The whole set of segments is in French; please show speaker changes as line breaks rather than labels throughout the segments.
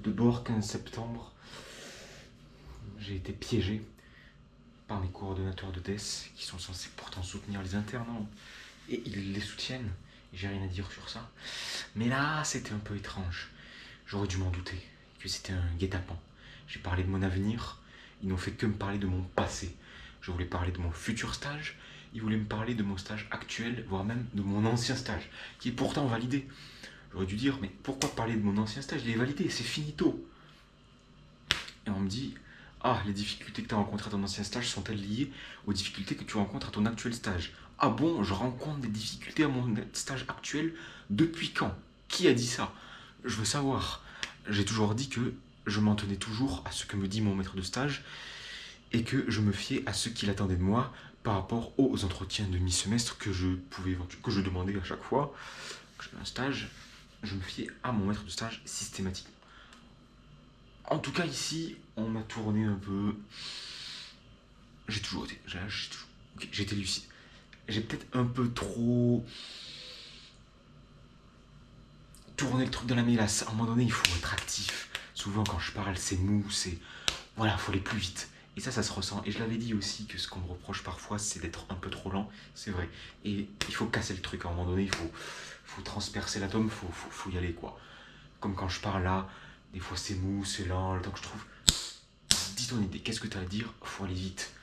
de bord 15 septembre, j'ai été piégé par mes coordonnateurs de DES qui sont censés pourtant soutenir les internats et ils les soutiennent. J'ai rien à dire sur ça. Mais là, c'était un peu étrange. J'aurais dû m'en douter que c'était un guet-apens. J'ai parlé de mon avenir, ils n'ont fait que me parler de mon passé. Je voulais parler de mon futur stage, ils voulaient me parler de mon stage actuel, voire même de mon ancien stage, qui est pourtant validé. J'aurais dû dire, mais pourquoi parler de mon ancien stage? Il est validé, c'est finito. Et on me dit, ah, les difficultés que tu as rencontrées à ton ancien stage sont-elles liées aux difficultés que tu rencontres à ton actuel stage? Ah bon, je rencontre des difficultés à mon stage actuel depuis quand? Qui a dit ça? Je veux savoir. J'ai toujours dit que je m'en tenais toujours à ce que me dit mon maître de stage et que je me fiais à ce qu'il attendait de moi par rapport aux entretiens de mi-semestre que je demandais à chaque fois que j'avais un stage. Je me fiais à mon maître de stage systématiquement. En tout cas, ici, on m'a tourné un peu. J'ai toujours été. J'ai été lucide. J'ai peut-être un peu trop tourné le truc de la mélasse. À un moment donné, il faut être actif. Souvent, quand je parle, c'est mou, c'est. Voilà, il faut aller plus vite. Et ça se ressent. Et je l'avais dit aussi que ce qu'on me reproche parfois, c'est d'être un peu trop lent. C'est vrai. Et il faut casser le truc. À un moment donné, faut transpercer l'atome, faut y aller, quoi. Comme quand je parle là, des fois c'est mou, c'est lent, le temps que je trouve. Dis ton idée, qu'est-ce que tu as à dire? Faut aller vite.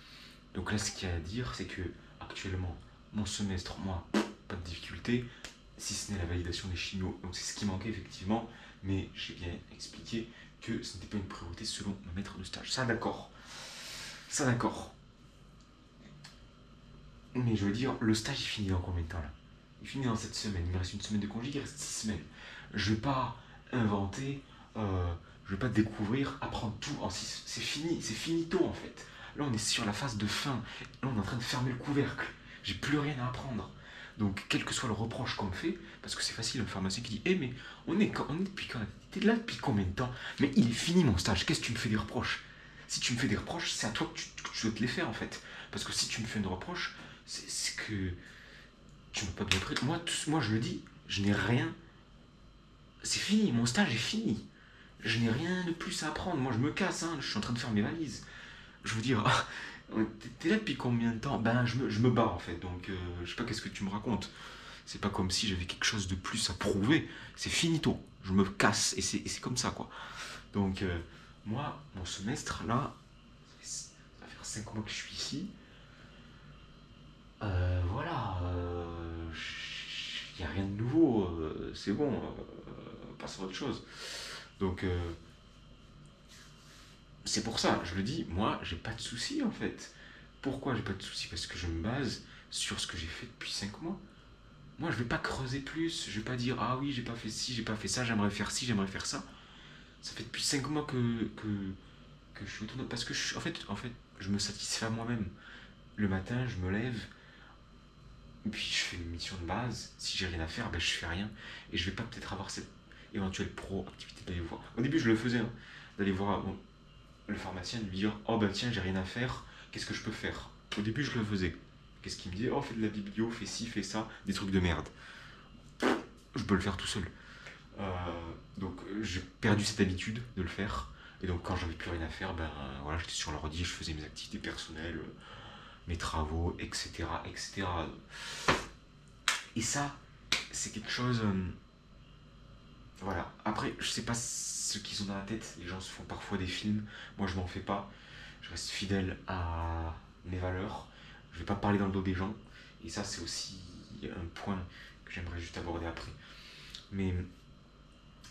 Donc là, ce qu'il y a à dire, c'est que actuellement, mon semestre, moi, pas de difficulté, si ce n'est la validation des chimios. Donc c'est ce qui manquait effectivement, mais j'ai bien expliqué que ce n'était pas une priorité selon ma maître de stage. Ça d'accord. Ça d'accord. Mais je veux dire, le stage il finit dans combien de temps là? Il finit dans cette semaine. Il me reste une semaine de congé, il reste 6 semaines. Je vais pas inventer, je vais pas découvrir, apprendre tout en 6. C'est fini, c'est finito en fait. Là on est sur la phase de fin. Là on est en train de fermer le couvercle. J'ai plus rien à apprendre. Donc quel que soit le reproche qu'on me fait, parce que c'est facile un pharmacien qui dit Eh mais on est depuis quand? T'es là depuis combien de temps? Mais il est fini mon stage, qu'est-ce que tu me fais des reproches? Si tu me fais des reproches, c'est à toi que tu dois te les faire en fait. Parce que si tu me fais une reproche, c'est que tu m'as pas bien pris. Moi je le dis, je n'ai rien. C'est fini, mon stage est fini. Je n'ai rien de plus à apprendre. Moi je me casse, hein, je suis en train de faire mes valises. Je veux dire, t'es là depuis combien de temps? Ben je me bats en fait, donc je sais pas qu'est-ce que tu me racontes. C'est pas comme si j'avais quelque chose de plus à prouver. C'est finito. Je me casse et c'est comme ça quoi. Donc moi, mon semestre là, ça va faire 5 mois que je suis ici. Voilà, il n'y a rien de nouveau, c'est bon, passons à autre chose. Donc, c'est pour ça, je le dis, moi, j'ai pas de soucis en fait. Pourquoi j'ai pas de soucis? Parce que je me base sur ce que j'ai fait depuis 5 mois. Moi, je vais pas creuser plus, je vais pas dire, ah oui, j'ai pas fait ci, j'ai pas fait ça, j'aimerais faire ci, j'aimerais faire ça. Ça fait depuis 5 mois que je suis autonome. Parce que, en fait, je me satisfais à moi-même. Le matin, je me lève, et puis je fais une mission de base. Si j'ai rien à faire, ben je fais rien. Et je vais pas peut-être avoir cette éventuelle proactivité d'aller voir. Au début, je le faisais, hein, d'aller voir le pharmacien, de lui dire oh ben tiens, j'ai rien à faire, qu'est-ce que je peux faire? Au début, je le faisais. Qu'est-ce qu'il me disait? Oh, fais de la biblio, fais ci, fais ça, des trucs de merde. Je peux le faire tout seul. Euh, donc, j'ai perdu cette habitude de le faire. Et donc, quand j'avais plus rien à faire, ben voilà, j'étais sur l'ordi, je faisais mes activités personnelles, mes travaux, etc., etc. Et ça, c'est quelque chose. Voilà. Après, je sais pas ce qu'ils ont dans la tête. Les gens se font parfois des films. Moi, je m'en fais pas. Je reste fidèle à mes valeurs. Je vais pas parler dans le dos des gens. Et ça, c'est aussi un point que j'aimerais juste aborder après. Mais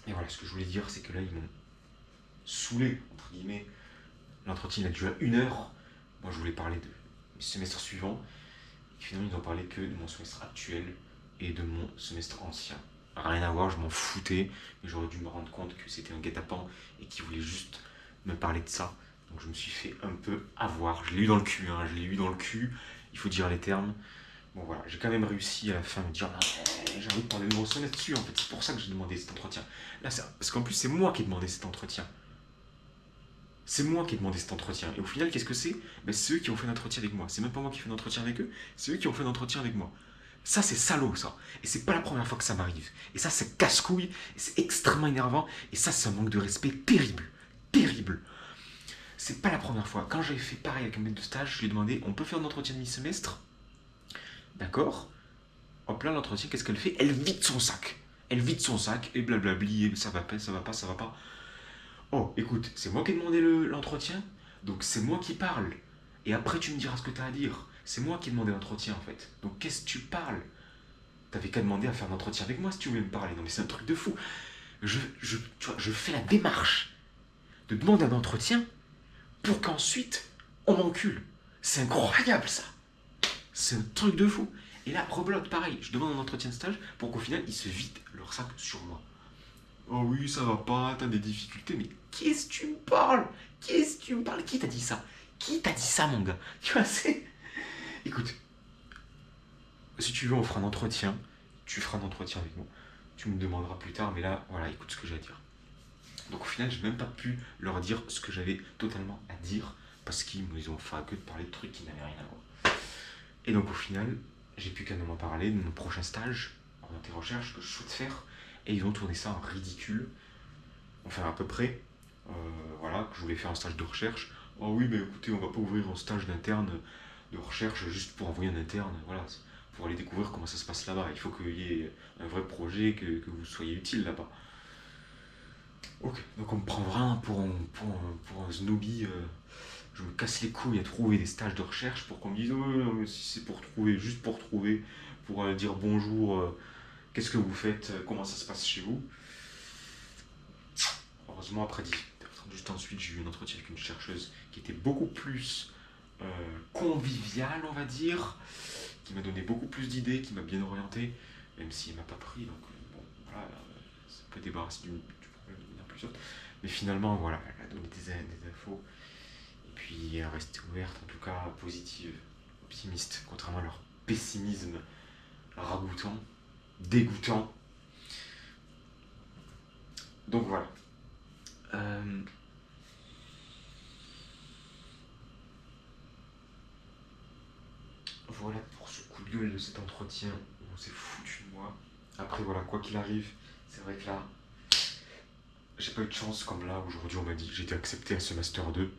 et voilà, ce que je voulais dire, c'est que là, ils m'ont saoulé, entre guillemets. L'entretien il a duré 1 heure. Moi, je voulais parler de mes semestres suivants. Et finalement, ils n'ont parlé que de mon semestre actuel et de mon semestre ancien. Rien à voir, je m'en foutais, mais j'aurais dû me rendre compte que c'était un guet-apens et qu'ils voulaient juste me parler de ça. Donc je me suis fait un peu avoir. Je l'ai eu dans le cul, hein, je l'ai eu dans le cul, il faut dire les termes. Bon voilà, j'ai quand même réussi à la fin à me dire j'ai envie de parler de mon semestre dessus, en fait, c'est pour ça que j'ai demandé cet entretien. Là, parce qu'en plus, c'est moi qui ai demandé cet entretien. C'est moi qui ai demandé cet entretien. Et au final, qu'est-ce que c'est? Ben, c'est eux qui ont fait l'entretien avec moi. C'est même pas moi qui ai fait l'entretien avec eux, c'est eux qui ont fait l'entretien avec moi. Ça, c'est salaud, ça. Et c'est pas la première fois que ça m'arrive. Et ça, c'est casse-couille, et c'est extrêmement énervant, et ça, c'est un manque de respect terrible. Terrible. C'est pas la première fois. Quand j'avais fait pareil avec un maître de stage, je lui ai demandé, on peut faire un entretien de mi-semestre? D'accord. Hop là, l'entretien, qu'est-ce qu'elle fait? Elle vide son sac. Elle vide son sac, et blablabli, et ça va pas, ça va pas, ça va pas. Oh, écoute, c'est moi qui ai demandé l'entretien, donc c'est moi qui parle. Et après, tu me diras ce que t'as à dire. C'est moi qui ai demandé l'entretien, en fait. Donc qu'est-ce que tu parles? T'avais qu'à demander à faire un entretien avec moi si tu voulais me parler. Non mais c'est un truc de fou. Tu vois, je fais la démarche de demander un entretien pour qu'ensuite on m'encule. C'est incroyable ça. C'est un truc de fou. Et là, reblote pareil. Je demande un entretien de stage pour qu'au final ils se vident leur sac sur moi. Oh oui, ça va pas, t'as des difficultés, mais qu'est-ce que tu me parles? Qu'est-ce que tu me parles? Qui t'a dit ça? Qui t'a dit ça, mon gars? Tu vois, c'est. Écoute, si tu veux, on fera un entretien. Tu feras un entretien avec moi. Tu me demanderas plus tard, mais là, voilà, écoute ce que j'ai à dire. Donc au final, j'ai même pas pu leur dire ce que j'avais totalement à dire, parce qu'ils ont fait que de parler de trucs qui n'avaient rien à voir. Et donc au final, j'ai pu qu'à m'en parler de mon prochain stage en recherche que je souhaite faire, et ils ont tourné ça en ridicule. Enfin, à peu près. Voilà, que je voulais faire un stage de recherche. Oh oui, mais écoutez, on va pas ouvrir un stage d'interne de recherche juste pour envoyer un interne, voilà, pour aller découvrir comment ça se passe là-bas. Il faut qu'il y ait un vrai projet, que vous soyez utile là-bas. Ok, donc on me prend vraiment pour un snooby. Je me casse les couilles à trouver des stages de recherche pour qu'on me dise oh, non, mais si c'est pour trouver, juste pour trouver, pour dire bonjour, qu'est-ce que vous faites, comment ça se passe chez vous. Heureusement, après 18 juste ensuite, j'ai eu un entretien avec une chercheuse qui était beaucoup plus conviviale, on va dire, qui m'a donné beaucoup plus d'idées, qui m'a bien orienté, même s'il m'a pas pris. Donc, bon, voilà, ça peut débarrasser du problème de manière plus haute. Mais finalement, voilà, elle a donné des infos. Et puis, elle reste ouverte, en tout cas positive, optimiste, contrairement à leur pessimisme ragoûtant, dégoûtant. Donc voilà. Euh, Voilà pour ce coup de gueule de cet entretien où on s'est foutu de moi. Après, voilà, quoi qu'il arrive, c'est vrai que là, j'ai pas eu de chance comme là, aujourd'hui on m'a dit j'ai été accepté à ce Master 2.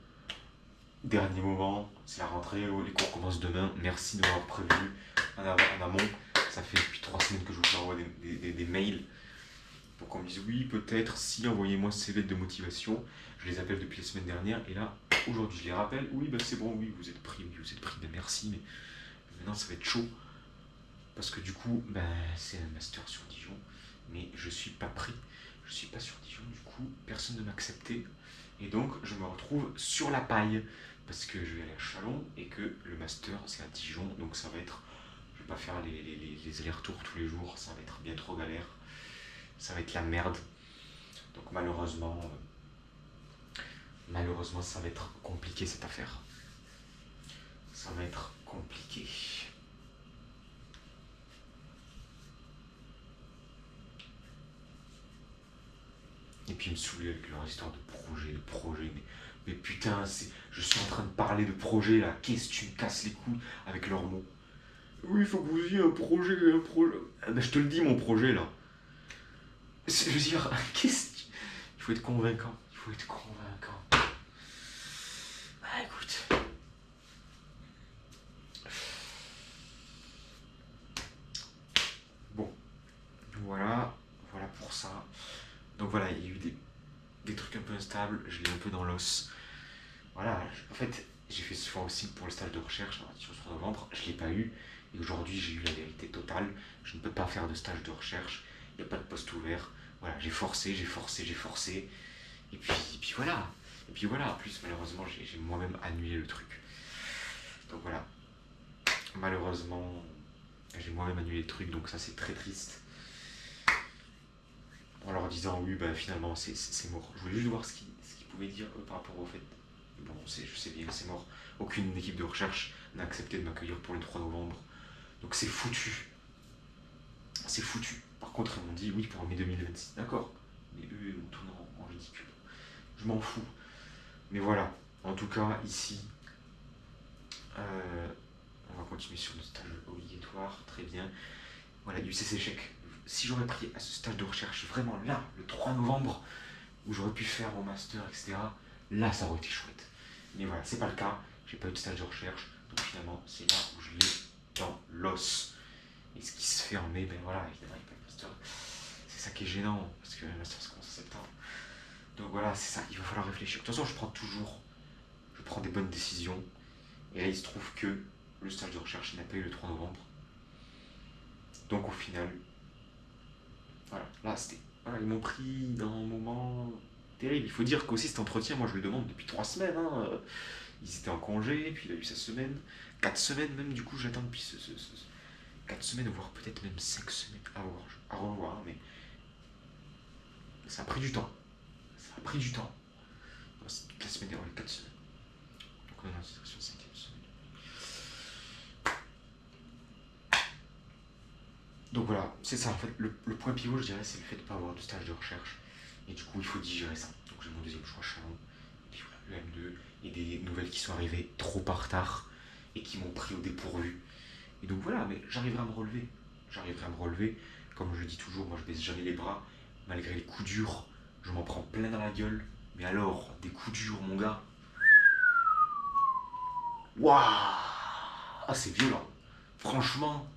Dernier moment, c'est la rentrée, les cours commencent demain. Merci de m'avoir prévenu en amont. Ça fait depuis 3 semaines que je vous envoie des mails pour qu'on me dise oui, peut-être, si, envoyez-moi ces lettres de motivation. Je les appelle depuis la semaine dernière et là, aujourd'hui, je les rappelle. Oui, bah c'est bon, oui, vous êtes pris, ben merci, mais maintenant ça va être chaud. Parce que du coup, ben, c'est un master sur Dijon, mais je suis pas pris, je suis pas sur Dijon, du coup, personne ne m'a accepté. Et donc, je me retrouve sur la paille, parce que je vais aller à Chalon et que le master c'est à Dijon, donc ça va être. Je vais pas faire les allers-retours tous les jours, ça va être bien trop galère, ça va être la merde. Donc, malheureusement, ça va être compliqué cette affaire. Ça va être compliqué. Et puis ils me saoulaient avec leur histoire de projet. Mais putain, je suis en train de parler de projet là. Qu'est-ce que tu me casses les couilles avec leurs mots? Oui, il faut que vous ayez un projet, un projet. Ah ben, je te le dis, mon projet là. Je veux dire, il faut être convaincant. Il faut être convaincant. Ah, écoute. Bon, voilà pour ça. Donc voilà, il y a eu des trucs un peu instables. Je l'ai un peu dans l'os. Voilà, en fait, j'ai fait ce choix aussi pour le stage de recherche sur 3 novembre, je ne l'ai pas eu, et aujourd'hui j'ai eu la vérité totale, je ne peux pas faire de stage de recherche, il n'y a pas de poste ouvert, voilà, j'ai forcé, et puis voilà, en plus malheureusement j'ai moi-même annulé le truc. Donc voilà, malheureusement j'ai moi-même annulé le truc, donc ça c'est très triste. En leur disant oui, bah finalement c'est mort. Je voulais juste voir ce qu'ils pouvaient dire par rapport au fait. Bon, je sais bien, c'est mort. Aucune équipe de recherche n'a accepté de m'accueillir pour le 3 novembre. Donc c'est foutu. C'est foutu. Par contre, ils m'ont dit oui pour mai 2026. D'accord. Mais eux, ils me tournent en ridicule. Je m'en fous. Mais voilà. En tout cas, ici, On va continuer sur notre stage obligatoire, très bien. Voilà, UCC échec. Si j'aurais pris à ce stage de recherche vraiment là, le 3 novembre, où j'aurais pu faire mon master, etc., là, ça aurait été chouette. Mais voilà, c'est pas le cas. J'ai pas eu de stage de recherche, donc finalement, c'est là où je l'ai dans l'os. Et ce qui se fait en mai, ben voilà, évidemment, il n'y a pas de master. C'est ça qui est gênant, parce que le master, ça commence en septembre. Donc voilà, c'est ça, il va falloir réfléchir. De toute façon, je prends des bonnes décisions. Et là, il se trouve que le stage de recherche n'a pas eu le 3 novembre. Donc au final, voilà, là, c'était... Voilà, ils m'ont pris dans un moment terrible. Il faut dire qu'aussi cet entretien, moi je le demande depuis 3 semaines. Hein. Ils étaient en congé, puis il a eu sa semaine. 4 semaines même, du coup, j'attends depuis 4 semaines, voire peut-être même 5 semaines à revoir. Mais ça a pris du temps. Ça a pris du temps. Non, c'est toute la semaine dernière, 4 semaines. Donc on est sur la 5e semaine. Donc voilà, c'est ça en fait. Le point pivot, je dirais, c'est le fait de ne pas avoir de stage de recherche. Et du coup, il faut digérer ça. Donc j'ai mon deuxième choix, Chalon. Et puis voilà, le M2. Et des nouvelles qui sont arrivées trop en retard et qui m'ont pris au dépourvu. Et donc voilà, mais j'arriverai à me relever. J'arriverai à me relever. Comme je dis toujours, moi je baisse jamais les bras. Malgré les coups durs, je m'en prends plein dans la gueule. Mais alors, des coups durs, mon gars. Waouh! Ah, c'est violent. Franchement,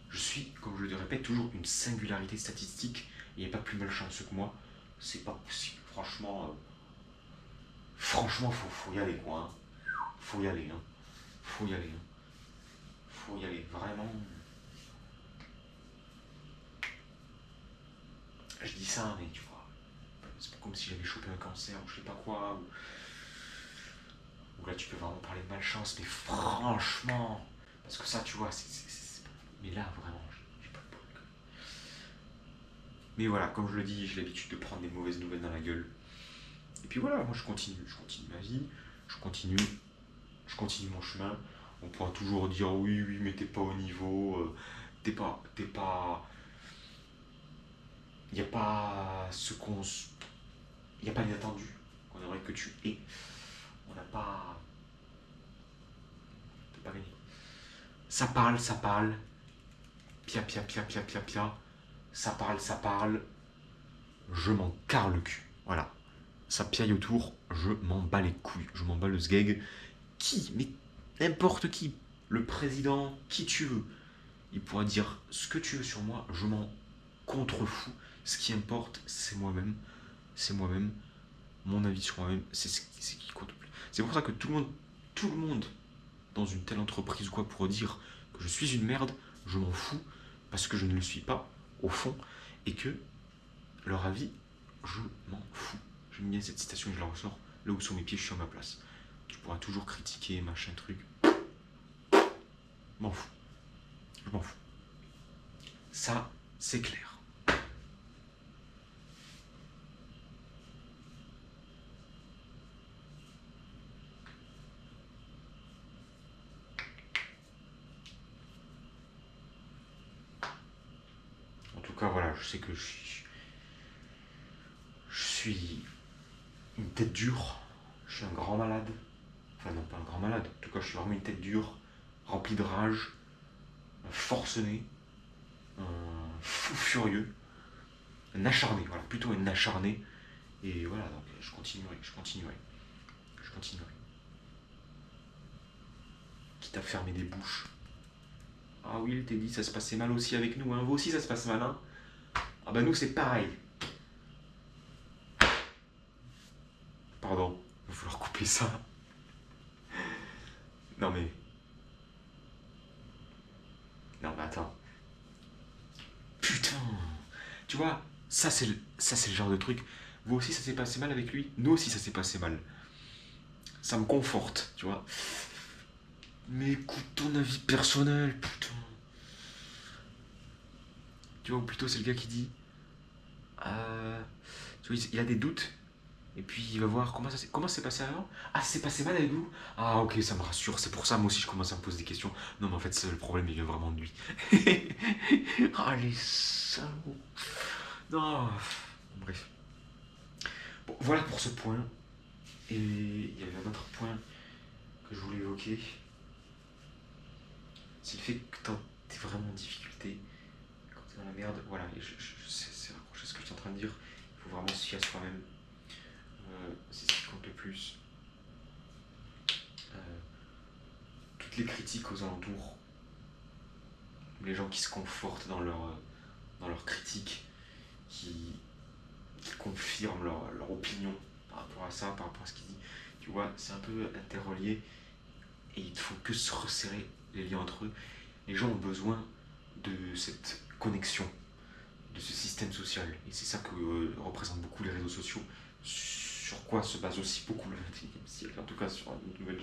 je suis, comme je le répète, toujours une singularité statistique. Il n'y a pas plus malchanceux que moi. C'est pas possible. Franchement, faut y aller, quoi. Hein. Faut y aller, hein. Faut y aller, hein. Faut y aller, vraiment. Je dis ça, mais tu vois, c'est pas comme si j'avais chopé un cancer ou je sais pas quoi. Ou là, tu peux vraiment parler de malchance, mais franchement, parce que ça, tu vois, mais là, vraiment, j'ai pas de bol. Mais voilà, comme je le dis, j'ai l'habitude de prendre des mauvaises nouvelles dans la gueule. Et puis voilà, moi je continue ma vie, je continue mon chemin. On pourra toujours dire oui, oui, mais t'es pas au niveau, t'es pas. Il n'y a pas ce qu'on. Il n'y a pas l'inattendu qu'on aimerait que tu aies. On n'a pas. On peut pas gagner. Ça parle. Pia, pia, pia, pia, pia, pia. Ça parle. Je m'en carre le cul. Voilà. Ça piaille autour, je m'en bats les couilles. Je m'en bats le sgeg. Qui? Mais n'importe qui. Le président, qui tu veux. Il pourra dire ce que tu veux sur moi, je m'en contrefous. Ce qui importe, c'est moi-même. C'est moi-même. Mon avis sur moi-même, c'est ce qui compte le plus. C'est pour ça que tout le monde dans une telle entreprise ou quoi pour dire que je suis une merde, je m'en fous parce que je ne le suis pas au fond et que leur avis, je m'en fous. J'aime bien cette citation et je la ressors. Là où sont mes pieds, je suis à ma place. Tu pourras toujours critiquer, machin truc. M'en fous. Je m'en fous. Ça, c'est clair. En tout cas, voilà, je sais que je suis une tête dure. Je suis un grand malade. Enfin, non, pas un grand malade. En tout cas, je suis vraiment une tête dure, remplie de rage, un forcené, un fou furieux, un acharné, voilà, plutôt un acharné. Et voilà, donc je continuerai. Quitte à fermer des bouches. Ah oui, il t'a dit, ça se passait mal aussi avec nous, hein. Vous aussi, ça se passe mal, hein. Ah bah nous, c'est pareil. Pardon, il va falloir couper ça. Non mais... Non mais attends. Putain. Tu vois, ça c'est le genre de truc. Vous aussi, ça s'est passé mal avec lui. Nous aussi, ça s'est passé mal. Ça me conforte, tu vois. Mais écoute ton avis personnel, putain. Tu vois, ou plutôt c'est le gars qui dit... tu vois, il a des doutes. Et puis il va voir comment c'est passé avant. Ah, c'est passé mal avec vous. Ah, ok, ça me rassure. C'est pour ça, moi aussi, je commence à me poser des questions. Non, mais en fait, le problème, il vient vraiment de lui. Ah, les salauds. Non. Bref. Bon, voilà pour ce point. Et il y avait un autre point que je voulais évoquer. c'est le fait que t'es vraiment en difficulté, quand t'es dans la merde, voilà, et c'est rapproché ce que je suis en train de dire, il faut vraiment se fier à soi-même, c'est ce qui compte le plus. Toutes les critiques aux alentours, les gens qui se confortent dans leur critique, qui confirment leur opinion par rapport à ça, par rapport à ce qu'il dit, tu vois, c'est un peu interrelié, et il ne faut que se resserrer les liens entre eux. Les gens ont besoin de cette connexion, de ce système social. Et c'est ça que représentent beaucoup les réseaux sociaux, sur quoi se base aussi beaucoup le XXIe siècle, en tout cas sur une nouvelle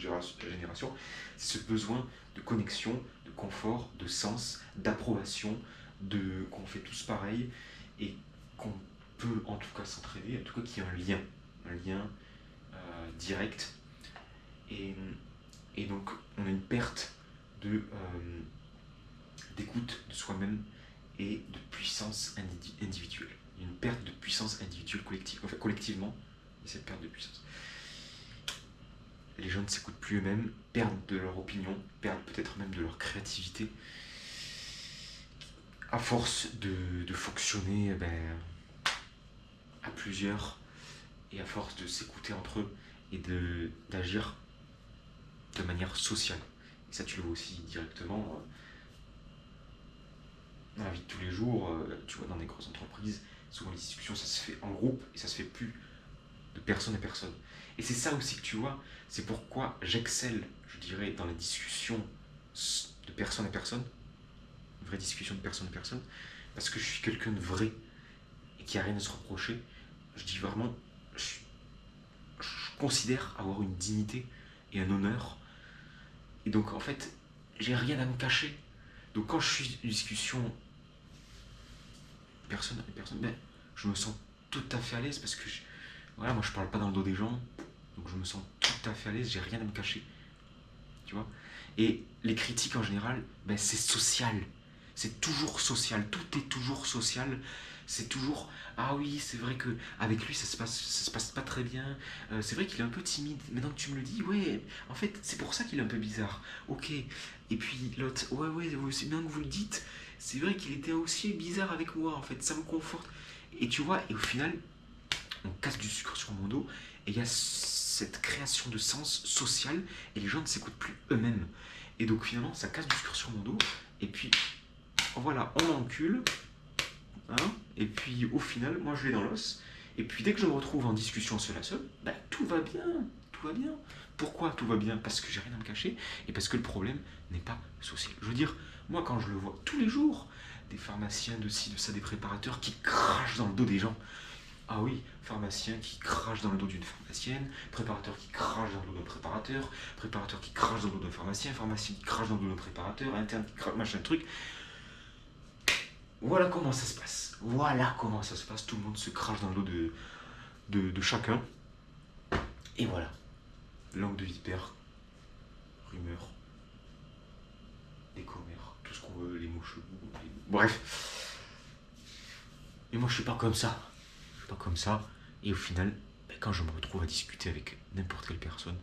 génération. C'est ce besoin de connexion, de confort, de sens, d'approbation, qu'on fait tous pareil, et qu'on peut en tout cas s'entraider, en tout cas qu'il y a un lien direct. Et donc on a une perte d'écoute de soi-même et de puissance individuelle. Il y a une perte de puissance individuelle collective. Enfin, collectivement, il y a cette perte de puissance. Les gens ne s'écoutent plus eux-mêmes, perdent de leur opinion, perdent peut-être même de leur créativité, à force de fonctionner à plusieurs, et à force de s'écouter entre eux, et d'agir de manière sociale. Et ça, tu le vois aussi directement dans la vie de tous les jours. Tu vois, dans des grosses entreprises, souvent les discussions, ça se fait en groupe, et ça se fait plus de personne à personne. Et c'est ça aussi que tu vois, c'est pourquoi j'excelle, je dirais, dans les discussions de personne à personne, une vraie discussion de personne à personne, parce que je suis quelqu'un de vrai, et qui a rien à se reprocher. Je dis vraiment, je considère avoir une dignité et un honneur, et donc en fait, j'ai rien à me cacher. Donc quand je suis dans une discussion personne à personne, ben, je me sens tout à fait à l'aise, parce que voilà, moi je parle pas dans le dos des gens, donc je me sens tout à fait à l'aise, j'ai rien à me cacher, tu vois. Et les critiques en général, ben, c'est social, c'est toujours social, tout est toujours social, c'est toujours ah oui, c'est vrai que avec lui ça se passe pas très bien, c'est vrai qu'il est un peu timide, maintenant que tu me le dis, ouais, en fait c'est pour ça qu'il est un peu bizarre, ok. Et puis l'autre, ouais, c'est bien que vous le dites, c'est vrai qu'il était aussi bizarre avec moi, en fait, ça me conforte. Et tu vois, et au final, on casse du sucre sur mon dos, et il y a cette création de sens social, et les gens ne s'écoutent plus eux-mêmes. Et donc finalement, ça casse du sucre sur mon dos, et puis voilà, on l'encule, hein, et puis au final, moi je l'ai dans l'os, et puis dès que je me retrouve en discussion seul à seul, bah, tout va bien, tout va bien. Pourquoi tout va bien? Parce que j'ai rien à me cacher, et parce que le problème n'est pas social. Je veux dire, moi quand je le vois tous les jours, des pharmaciens de ci, de ça, des préparateurs qui crachent dans le dos des gens. Ah oui, pharmacien qui crache dans le dos d'une pharmacienne, préparateur qui crache dans le dos d'un préparateur, préparateur qui crache dans le dos d'un pharmacien, pharmacien qui crache dans le dos d'un préparateur, interne qui crache, machin truc. Voilà comment ça se passe. Voilà comment ça se passe. Tout le monde se crache dans le dos de chacun. Et voilà. Langue de vipère, rumeur, des commères, tout ce qu'on veut, les mots chelous. Bref. Mais moi je suis pas comme ça. Je suis pas comme ça. Et au final, quand je me retrouve à discuter avec n'importe quelle personne,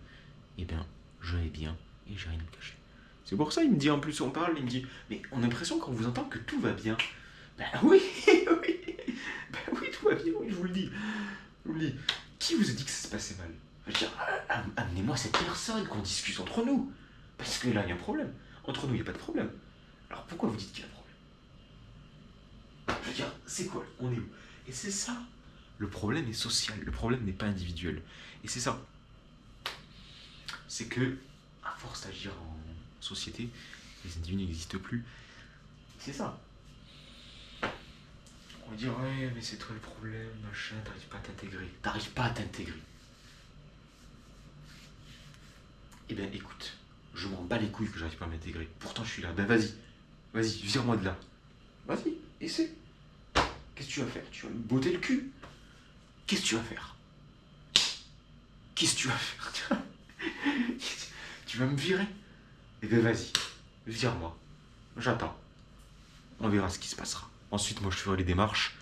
eh bien, je vais bien et j'ai rien à me cacher. C'est pour ça, il me dit, en plus on parle, il me dit, mais on a l'impression quand on vous entend que tout va bien. Ben oui, oui, ben oui, tout va bien, oui, je vous le dis. Je vous le dis. Qui vous a dit que ça se passait mal? Je veux dire, amenez-moi cette personne, qu'on discute entre nous. Parce que là, il y a un problème. Entre nous, il n'y a pas de problème. Alors pourquoi vous dites qu'il y a un problème? Je veux dire, c'est quoi? On est où? Et c'est ça. Le problème est social, le problème n'est pas individuel. Et c'est ça. C'est que, à force d'agir en société, les individus n'existent plus. C'est ça. On va dire, ouais, mais c'est toi le problème, machin, t'arrives pas à t'intégrer. T'arrives pas à t'intégrer. Eh bien, écoute, je m'en bats les couilles que j'arrive pas à m'intégrer. Pourtant, je suis là. Ben, vas-y, vire-moi de là. Vas-y, essaie. Qu'est-ce que tu vas faire? Tu vas me botter le cul? Qu'est-ce que tu vas faire? Qu'est-ce que tu vas faire? Tu vas me virer? Eh bien, vas-y, vire-moi. J'attends. On verra ce qui se passera. Ensuite, moi, je ferai les démarches.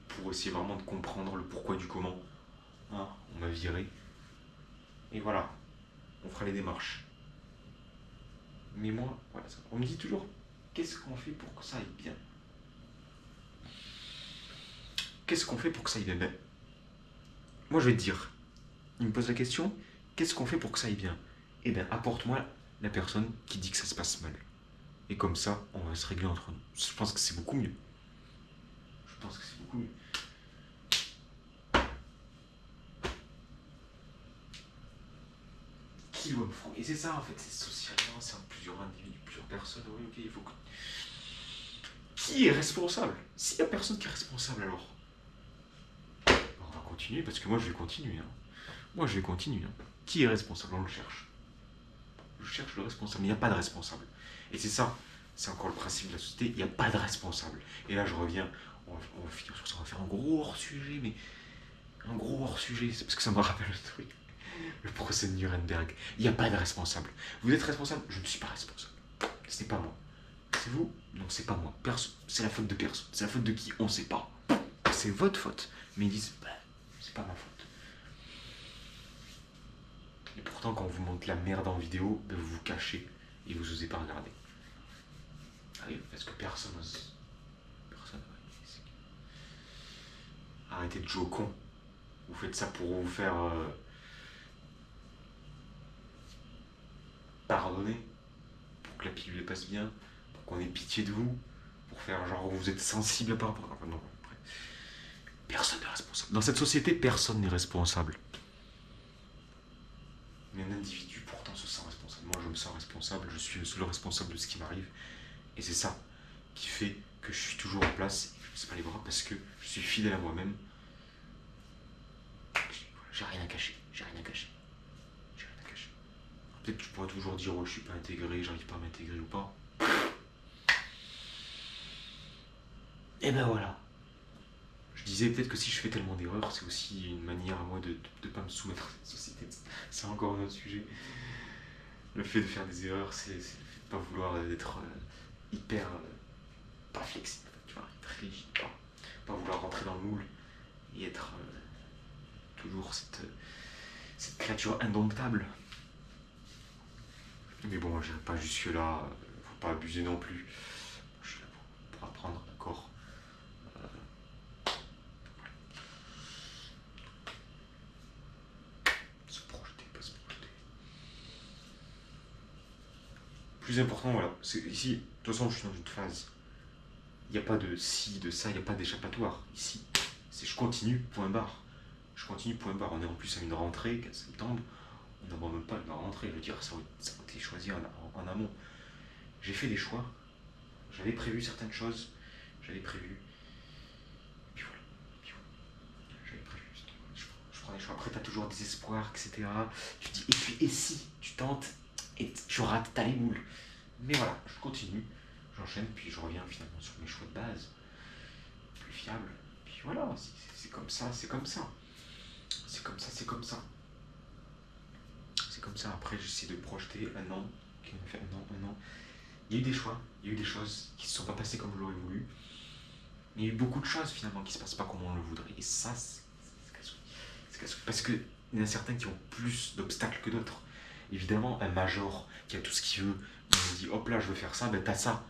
Pour essayer vraiment de comprendre le pourquoi du comment. Hein, on m'a viré. Et voilà. on fera les démarches. Mais moi, voilà, on me dit toujours, qu'est-ce qu'on fait pour que ça aille bien? Qu'est-ce qu'on fait pour que ça aille bien? Moi, je vais te dire, il me pose la question, qu'est-ce qu'on fait pour que ça aille bien? Eh bien, apporte-moi la personne qui dit que ça se passe mal. Et comme ça, on va se régler entre nous. Je pense que c'est beaucoup mieux. Je pense que c'est beaucoup mieux. Qui doit me faire? Et c'est ça, en fait, c'est socialement, c'est en plusieurs individus, plusieurs personnes. Oui, ok, il faut que... Qui est responsable? S'il n'y a personne qui est responsable, alors on va continuer, parce que moi, je vais continuer. Hein. Moi, je vais continuer. Hein. Qui est responsable? On le cherche. Je cherche le responsable, mais il n'y a pas de responsable. Et c'est ça, c'est encore le principe de la société, il n'y a pas de responsable. Et là, je reviens, on va finir sur ça, on va faire un gros hors-sujet, mais un gros hors-sujet, c'est parce que ça me rappelle le truc. Le procès de Nuremberg. Il n'y a pas de responsable. Vous êtes responsable? Je ne suis pas responsable. Ce n'est pas moi. C'est vous? Non, c'est pas moi. C'est la faute de personne. C'est la faute de qui? On ne sait pas. C'est votre faute. Mais ils disent, bah, c'est pas ma faute. Et pourtant, quand on vous montre la merde en vidéo, bah, vous vous cachez et vous n'osez pas regarder. Ah oui, parce que personne n'ose. Personne. Arrêtez de jouer au con. Vous faites ça pour vous faire pardonner, pour que la pilule passe bien, pour qu'on ait pitié de vous, pour faire genre vous êtes sensible par rapport à... Non, après. Personne n'est responsable. Dans cette société, personne n'est responsable. Mais un individu pourtant se sent responsable. Moi je me sens responsable, je suis le seul responsable de ce qui m'arrive. Et c'est ça qui fait que je suis toujours en place, et que je ne baisse pas les bras, parce que je suis fidèle à moi-même. J'ai rien à cacher, j'ai rien à cacher. J'ai rien à cacher. Peut-être que tu pourrais toujours dire, oh, je suis pas intégré, j'arrive pas à m'intégrer ou pas. Et ben voilà. Je disais peut-être que si je fais tellement d'erreurs, c'est aussi une manière à moi de ne pas me soumettre à cette société. C'est encore un autre sujet. Le fait de faire des erreurs, c'est le fait de pas vouloir être hyper... pas flexible, tu vois, être rigide, pas vouloir rentrer dans le moule et être toujours cette créature indomptable. Mais bon, j'irai pas jusque là, faut pas abuser non plus. Je suis là pour apprendre, d'accord. Se projeter, pas se projeter. Plus important, voilà, c'est ici, de toute façon, je suis dans une phase. Il n'y a pas de ci, de ça, il n'y a pas d'échappatoire. Ici, c'est je continue, point barre. Je continue, point barre. On est en plus à une rentrée, 15 septembre. On n'aborde même pas la rentrée, je veux dire, ça a été choisi en amont. J'ai fait des choix, j'avais prévu certaines choses, j'avais prévu. Puis voilà, j'avais prévu. Je prends des choix. Après, t'as toujours des espoirs, etc. Tu dis, et puis, et si tu tentes, et tu rates, t'as les boules. Mais voilà, je continue, j'enchaîne, puis je reviens finalement sur mes choix de base, plus fiables. Puis voilà, c'est comme ça, c'est comme ça. C'est comme ça, c'est comme ça. C'est comme ça, après j'essaie de projeter un an, qui va faire un an. Il y a eu des choix, il y a eu des choses qui ne se sont pas passées comme je l'aurais voulu. Mais il y a eu beaucoup de choses finalement qui ne se passent pas comme on le voudrait. Et ça, c'est casse-couille. Parce qu'il y en a certains qui ont plus d'obstacles que d'autres. Évidemment, un major qui a tout ce qu'il veut, il dit hop là, je veux faire ça, ben t'as ça.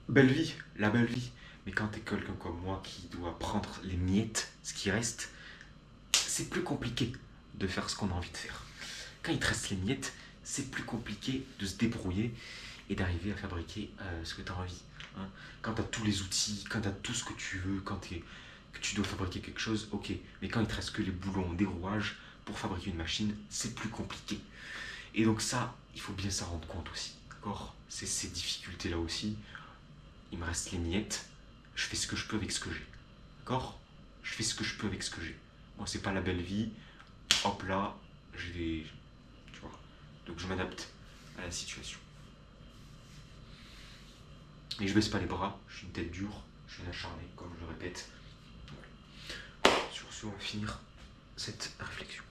Belle vie, la belle vie. Mais quand t'es quelqu'un comme moi qui doit prendre les miettes, ce qui reste, c'est plus compliqué de faire ce qu'on a envie de faire. Quand il te reste les miettes, c'est plus compliqué de se débrouiller et d'arriver à fabriquer ce que tu as envie. Hein. Quand tu as tous les outils, quand tu as tout ce que tu veux, que tu dois fabriquer quelque chose, ok. Mais quand il te reste que les boulons, des rouages pour fabriquer une machine, c'est plus compliqué. Et donc ça, il faut bien s'en rendre compte aussi. D'accord? C'est ces difficultés-là aussi. Il me reste les miettes, je fais ce que je peux avec ce que j'ai. D'accord? Je fais ce que je peux avec ce que j'ai. Moi, c'est pas la belle vie. Hop là, j'ai des... Tu vois. Donc je m'adapte à la situation. Et je baisse pas les bras, je suis une tête dure, je suis un acharné, comme je le répète. Voilà. Sur ce, on va finir cette réflexion.